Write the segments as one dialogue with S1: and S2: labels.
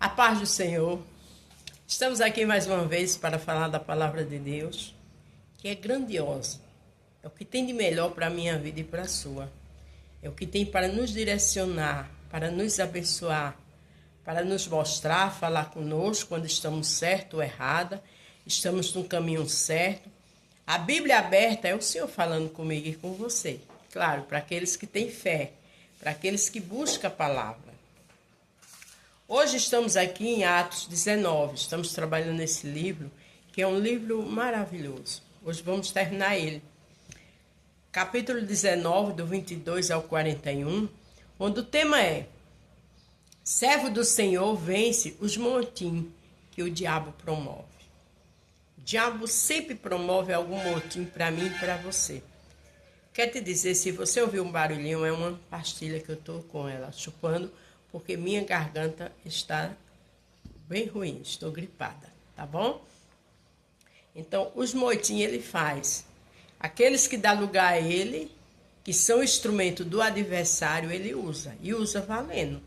S1: A paz do Senhor. Estamos aqui mais uma vez para falar da palavra de Deus, que é grandiosa. É o que tem de melhor para a minha vida e para a sua. É o que tem para nos direcionar, para nos abençoar, para nos mostrar, falar conosco quando estamos certo ou errada, estamos no caminho certo. A Bíblia aberta é o Senhor falando comigo e com você. Claro, para aqueles que têm fé, para aqueles que buscam a palavra. Hoje estamos aqui em Atos 19, estamos trabalhando nesse livro, que é um livro maravilhoso. Hoje vamos terminar ele. Capítulo 19, do 22 ao 41, onde o tema é: servo do Senhor vence os motim que o diabo promove. O diabo sempre promove algum motim para mim e para você. Quer te dizer, se você ouvir um barulhinho, é uma pastilha que eu estou com ela chupando, porque minha garganta está bem ruim, estou gripada, tá bom? Então, os moitinhos ele faz. Aqueles que dá lugar a ele, que são instrumento do adversário, ele usa, e usa valendo.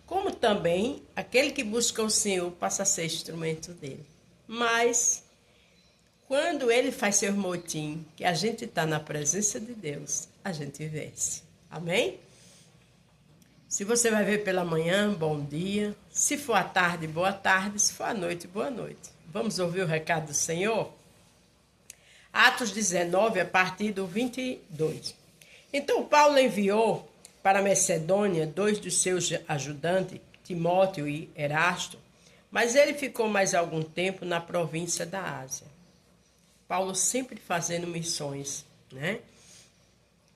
S1: Como também, aquele que busca o Senhor passa a ser instrumento dele. Mas, quando ele faz seu motim, que a gente está na presença de Deus, a gente vence. Amém? Se você vai ver pela manhã, bom dia. Se for à tarde, boa tarde. Se for à noite, boa noite. Vamos ouvir o recado do Senhor? Atos 19, a partir do 22. Então Paulo enviou para Macedônia 2 dos seus ajudantes, Timóteo e Erasto, mas ele ficou mais algum tempo na província da Ásia. Paulo sempre fazendo missões, né?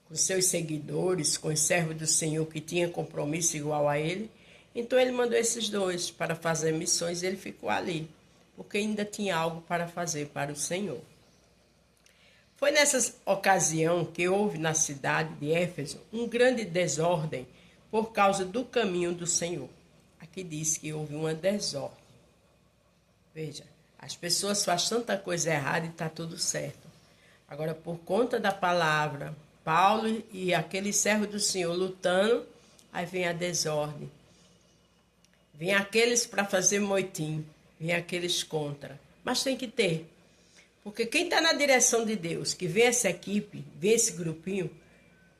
S1: Com seus seguidores, com os servos do Senhor que tinham compromisso igual a ele. Então ele mandou esses dois para fazer missões e ele ficou ali, porque ainda tinha algo para fazer para o Senhor. Foi nessa ocasião que houve na cidade de Éfeso um grande desordem por causa do caminho do Senhor. Aqui diz que houve uma desordem. Veja, as pessoas fazem tanta coisa errada e está tudo certo. Agora, por conta da palavra, Paulo e aquele servo do Senhor lutando, aí vem a desordem. Vem aqueles para fazer moitim, vem aqueles contra. Mas tem que ter. Porque quem está na direção de Deus, que vê essa equipe, vê esse grupinho,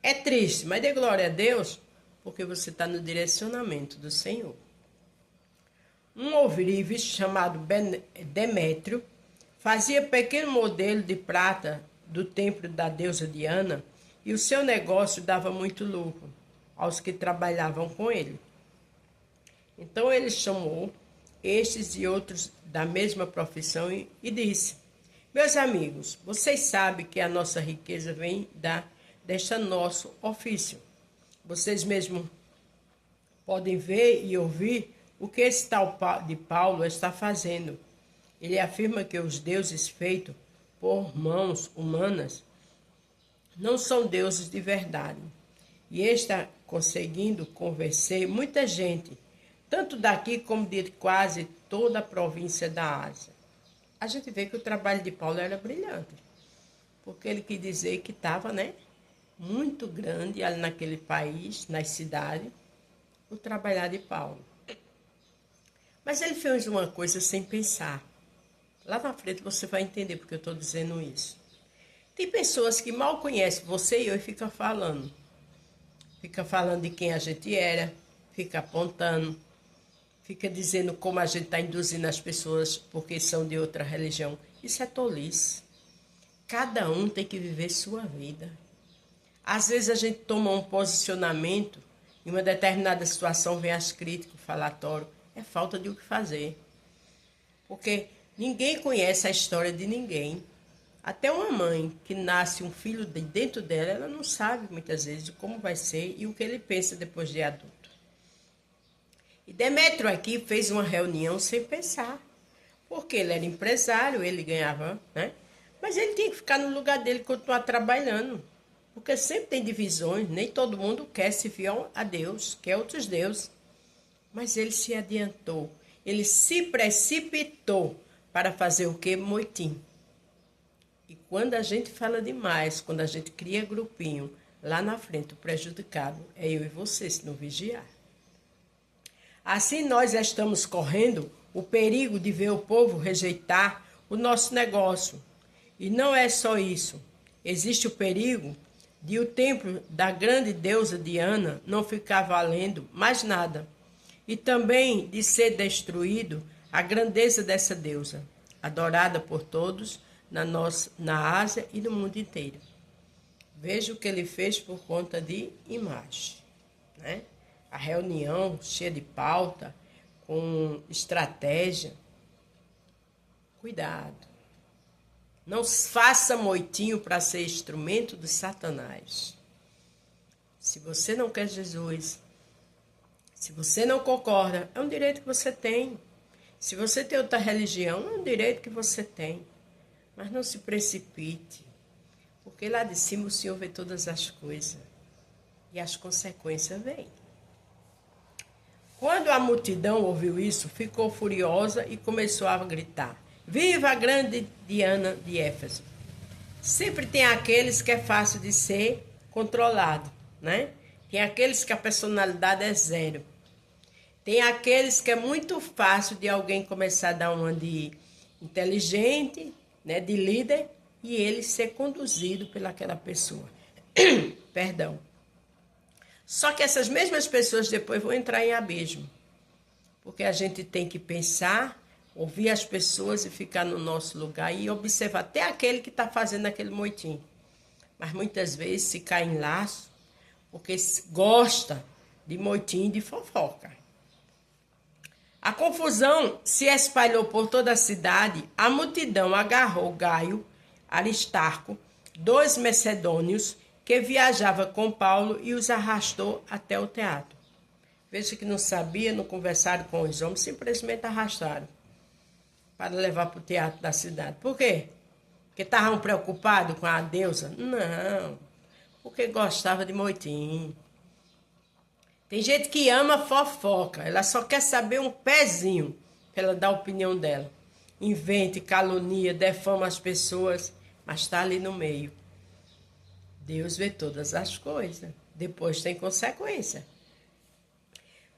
S1: é triste, mas dê glória a Deus, porque você está no direcionamento do Senhor. Um ourives chamado Demétrio fazia pequeno modelo de prata do templo da deusa Diana, e o seu negócio dava muito lucro aos que trabalhavam com ele. Então ele chamou estes e outros da mesma profissão e disse: meus amigos, vocês sabem que a nossa riqueza vem deste nosso ofício. Vocês mesmos podem ver e ouvir o que esse tal de Paulo está fazendo. Ele afirma que os deuses feitos por mãos humanas não são deuses de verdade. E está conseguindo convencer muita gente, tanto daqui como de quase toda a província da Ásia. A gente vê que o trabalho de Paulo era brilhante, porque ele quis dizer que estava, muito grande ali naquele país, nas cidades, o trabalhar de Paulo. Mas ele fez uma coisa sem pensar. Lá na frente você vai entender porque eu estou dizendo isso. Tem pessoas que mal conhecem você e eu e fica falando. Fica falando de quem a gente era, fica apontando, fica dizendo como a gente está induzindo as pessoas porque são de outra religião. Isso é tolice. Cada um tem que viver sua vida. Às vezes a gente toma um posicionamento, em uma determinada situação vem as críticas, o falatório. É falta de o que fazer. Porque ninguém conhece a história de ninguém. Até uma mãe que nasce um filho dentro dela, ela não sabe muitas vezes como vai ser e o que ele pensa depois de adulto. E Demétrio aqui fez uma reunião sem pensar, porque ele era empresário, ele ganhava, mas ele tinha que ficar no lugar dele e continuar trabalhando, porque sempre tem divisões, nem todo mundo quer se fiar a Deus, quer outros deuses. Mas ele se adiantou, ele se precipitou para fazer o quê? Moitim. E quando a gente fala demais, quando a gente cria grupinho, lá na frente o prejudicado é eu e você, se não vigiar. Assim nós estamos correndo o perigo de ver o povo rejeitar o nosso negócio. E não é só isso. Existe o perigo de o templo da grande deusa Diana não ficar valendo mais nada. E também de ser destruído a grandeza dessa deusa, adorada por todos na Ásia e no mundo inteiro. Veja o que ele fez por conta de imagem, né? A reunião cheia de pauta, com estratégia. Cuidado. Não faça moitinho para ser instrumento de Satanás. Se você não quer Jesus, se você não concorda, é um direito que você tem. Se você tem outra religião, é um direito que você tem. Mas não se precipite, porque lá de cima o Senhor vê todas as coisas e as consequências vêm. Quando a multidão ouviu isso, ficou furiosa e começou a gritar: Viva a grande Diana de Éfeso! Sempre tem aqueles que é fácil de ser controlado, né? Tem aqueles que a personalidade é zero. Tem aqueles que é muito fácil de alguém começar a dar uma de inteligente, né, de líder, e ele ser conduzido pelaquela pessoa. Perdão. Só que essas mesmas pessoas depois vão entrar em abismo. Porque a gente tem que pensar, ouvir as pessoas e ficar no nosso lugar e observar até aquele que está fazendo aquele moitinho. Mas muitas vezes se cai em laço porque gosta de moitinho e de fofoca. A confusão se espalhou por toda a cidade. A multidão agarrou Gaio, Aristarco, 2 macedônios que viajava com Paulo e os arrastou até o teatro. Veja que não sabia, não conversaram com os homens, simplesmente arrastaram para levar para o teatro da cidade. Por quê? Porque estavam preocupados com a deusa? Não, porque gostava de moitinho. Tem gente que ama fofoca, ela só quer saber um pezinho para ela dar a opinião dela. Invente, calunia, defama as pessoas, mas está ali no meio. Deus vê todas as coisas, depois tem consequência.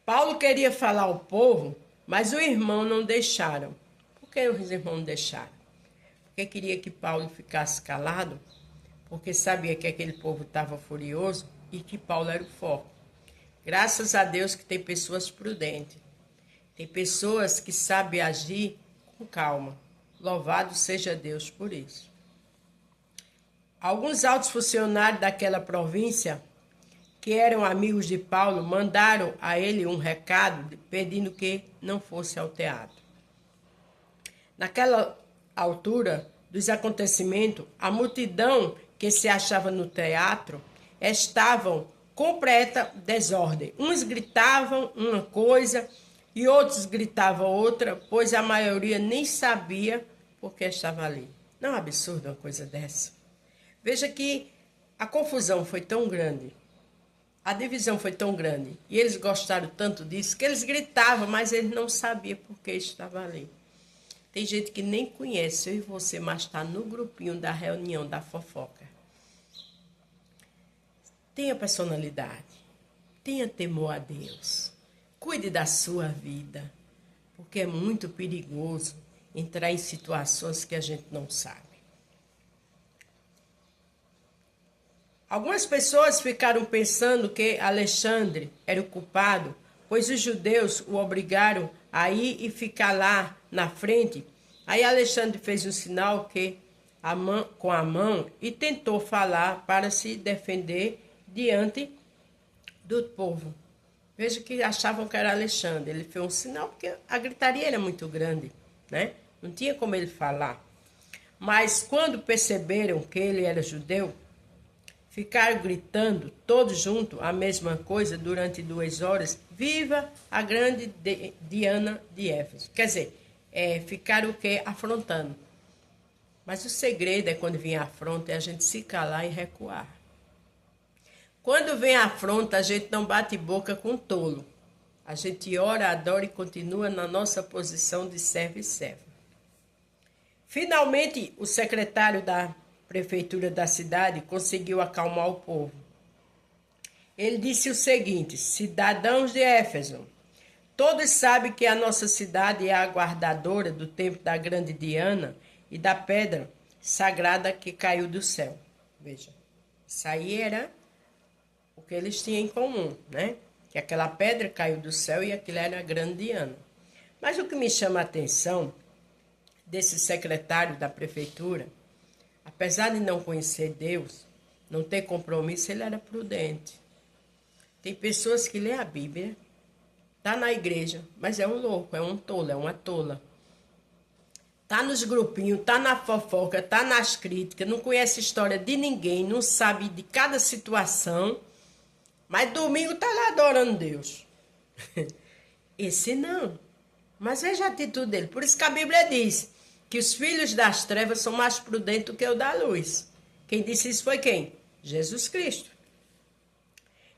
S1: Paulo queria falar ao povo, mas os irmãos não deixaram. Por que os irmãos não deixaram? Porque queria que Paulo ficasse calado, porque sabia que aquele povo estava furioso e que Paulo era o foco. Graças a Deus que tem pessoas prudentes. Tem pessoas que sabem agir com calma. Louvado seja Deus por isso. Alguns altos funcionários daquela província, que eram amigos de Paulo, mandaram a ele um recado pedindo que não fosse ao teatro. Naquela altura dos acontecimentos, a multidão que se achava no teatro estavam completa desordem. Uns gritavam uma coisa e outros gritavam outra, pois a maioria nem sabia por que estava ali. Não é um absurdo uma coisa dessa? Veja que a confusão foi tão grande, a divisão foi tão grande, e eles gostaram tanto disso, que eles gritavam, mas eles não sabiam por que estava ali. Tem gente que nem conhece eu e você, mas está no grupinho da reunião da fofoca. Tenha personalidade, tenha temor a Deus, cuide da sua vida, porque é muito perigoso entrar em situações que a gente não sabe. Algumas pessoas ficaram pensando que Alexandre era o culpado, pois os judeus o obrigaram a ir e ficar lá na frente. Aí Alexandre fez um sinal com a mão e tentou falar para se defender diante do povo. Veja que achavam que era Alexandre. Ele fez um sinal porque a gritaria era muito grande, né? Não tinha como ele falar. Mas quando perceberam que ele era judeu, ficaram gritando todos juntos a mesma coisa durante 2 horas. Viva a grande Diana de Éfeso. Quer dizer, ficaram o quê? Afrontando. Mas o segredo é quando vem a afronta, é a gente se calar e recuar. Quando vem a afronta, a gente não bate boca com tolo. A gente ora, adora e continua na nossa posição de servo e serva. Finalmente, o secretário da prefeitura da cidade conseguiu acalmar o povo. Ele disse o seguinte: cidadãos de Éfeso, Todos sabem que a nossa cidade é a guardadora do templo da grande Diana e da pedra sagrada que caiu do céu. Veja, isso aí era o que eles tinham em comum, né? Que aquela pedra caiu do céu e aquilo era a grande Diana. Mas o que me chama a atenção desse secretário da prefeitura, apesar de não conhecer Deus, não ter compromisso, ele era prudente. Tem pessoas que lêem a Bíblia, tá na igreja, mas é um louco, é um tolo, é uma tola. Tá nos grupinhos, tá na fofoca, tá nas críticas, não conhece a história de ninguém, não sabe de cada situação, mas domingo tá lá adorando Deus. Esse não. Mas veja a atitude dele. Por isso que a Bíblia diz que os filhos das trevas são mais prudentes do que o da luz. Quem disse isso foi quem? Jesus Cristo.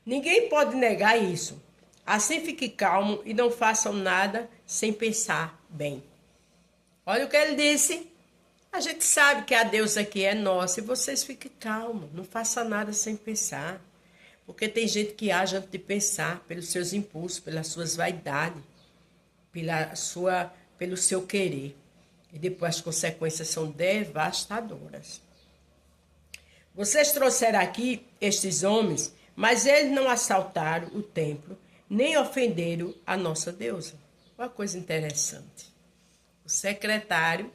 S1: Ninguém pode negar isso. Assim fique calmo e não façam nada sem pensar bem. Olha o que ele disse. A gente sabe que a Deus aqui é nossa e vocês fiquem calmos. Não façam nada sem pensar. Porque tem gente que age antes de pensar, pelos seus impulsos, pelas suas vaidades, pelo seu querer. E depois as consequências são devastadoras. Vocês trouxeram aqui estes homens, mas eles não assaltaram o templo, nem ofenderam a nossa deusa. Uma coisa interessante. O secretário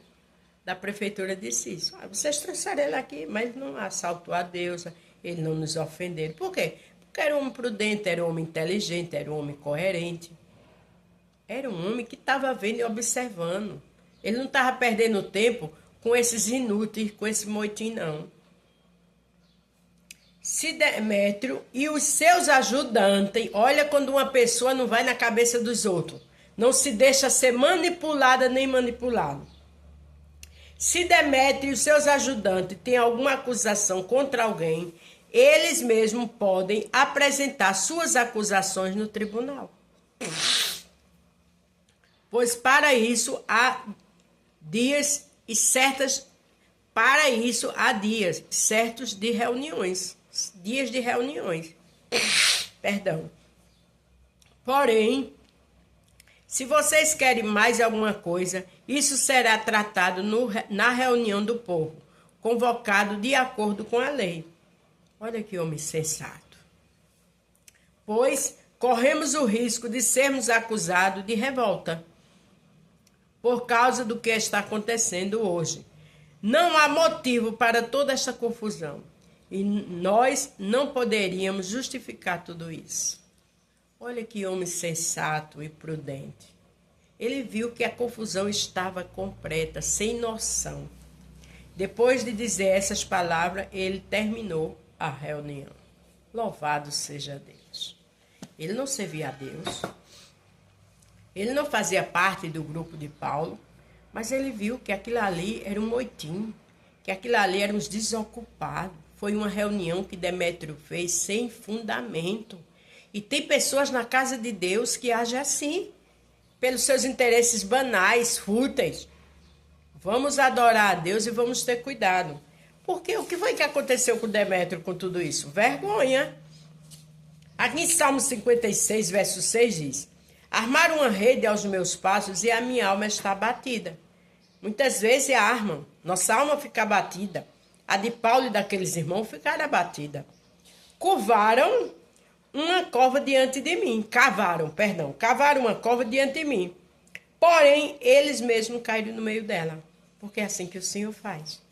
S1: da prefeitura disse isso. Vocês trouxeram ele aqui, mas ele não assaltou a deusa, ele não nos ofenderam. Por quê? Porque era um homem prudente, era um homem inteligente, era um homem coerente. Era um homem que estava vendo e observando. Ele não estava perdendo tempo com esses inúteis, com esse moitim, não. Se Demétrio e os seus ajudantes, olha quando uma pessoa não vai na cabeça dos outros, não se deixa ser manipulada nem manipulado. Se Demétrio e os seus ajudantes têm alguma acusação contra alguém, eles mesmos podem apresentar suas acusações no tribunal. Pois para isso há dias certos de reuniões. Dias de reuniões. Perdão. Porém, se vocês querem mais alguma coisa, isso será tratado na reunião do povo, convocado de acordo com a lei. Olha que homem sensato. Pois corremos o risco de sermos acusados de revolta por causa do que está acontecendo hoje. Não há motivo para toda esta confusão. E nós não poderíamos justificar tudo isso. Olha que homem sensato e prudente. Ele viu que a confusão estava completa, sem noção. Depois de dizer essas palavras, ele terminou a reunião. Louvado seja Deus. Ele não servia a Deus. Ele não fazia parte do grupo de Paulo, mas ele viu que aquilo ali era um moitim, que aquilo ali eram uns desocupados. Foi uma reunião que Demétrio fez sem fundamento. E tem pessoas na casa de Deus que agem assim, pelos seus interesses banais, fúteis. Vamos adorar a Deus e vamos ter cuidado. Porque o que foi que aconteceu com Demétrio com tudo isso? Vergonha. Aqui em Salmo 56, verso 6 diz: armaram uma rede aos meus passos e a minha alma está abatida. Muitas vezes armam, nossa alma fica abatida. A de Paulo e daqueles irmãos ficaram abatida. Cavaram uma cova diante de mim. Cavaram uma cova diante de mim. Porém, eles mesmos caíram no meio dela. Porque é assim que o Senhor faz.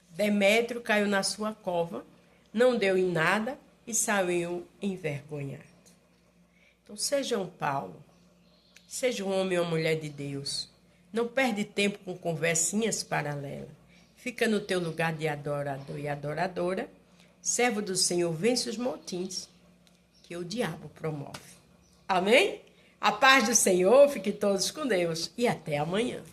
S1: Demétrio caiu na sua cova, não deu em nada e saiu envergonhado. Então, seja um Paulo, seja um homem ou mulher de Deus. Não perde tempo com conversinhas paralelas. Fica no teu lugar de adorador e adoradora. Servo do Senhor, vence os motins que o diabo promove. Amém? A paz do Senhor, fiquem todos com Deus e até amanhã.